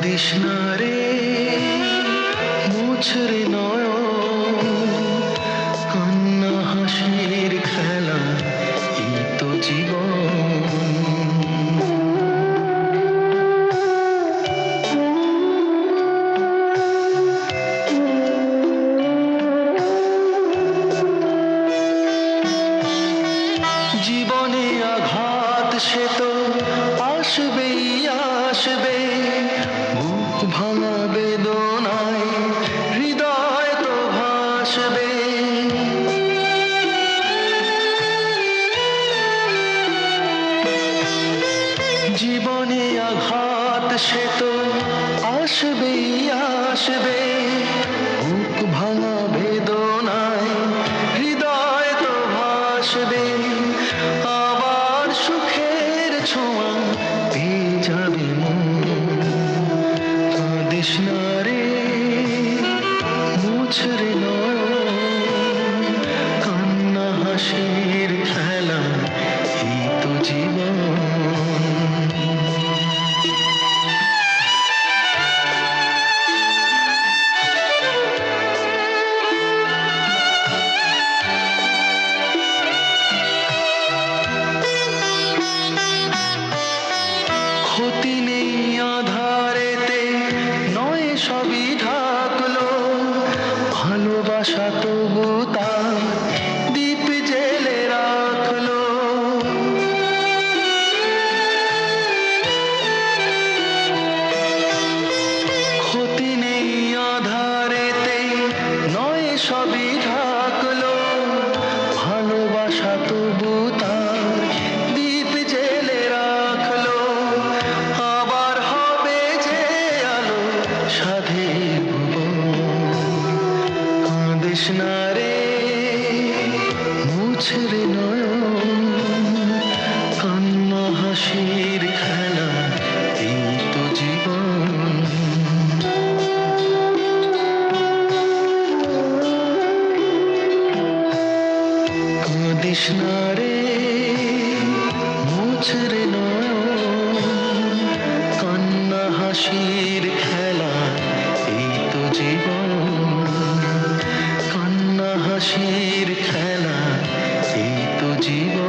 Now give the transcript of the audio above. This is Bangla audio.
কাঁদিস না রে, মুছরে নয়ন, কান্না হাসির খেলা, এই তো জীবন। জীবনে আঘাত সে তো আসবেই আসবে, বুক ভাঙা বেদনায় হৃদয় তো ভাসবে। জীবনে আঘাত সে তো আসবেই আসবে, বুক ভাঙা বেদনায় হৃদয় তো ভাসবে। আবার সুখের ছোঁয়া পেয়ে যাবে মন। কাঁদিস না রে, মুছরে নয়ন, কান্না হাসির খেলা, এই তো জীবন। ক্ষতি নেই আধারেতে, নয় সবই ঢাকলো, ভালোবাসা তবু তার দীপ জেলে রাখলো। ক্ষতি নেই আধারেতে, নয় সবই ঢাকলো, ভালোবাসা তবু তার দীপ জেলে রাখলো। আবার হবে যে আলো সাধের ভুবন। কাঁদিস না রে, মুছরে নয়ন, কান্না হাসির খেলা, এই তো জীবন। কাঁদিস না রে, মুছরে নয়ন, কান্না হাসির খেলা, এই তো জীবন। কান্না হাসির খেলা, এই তো জীবন।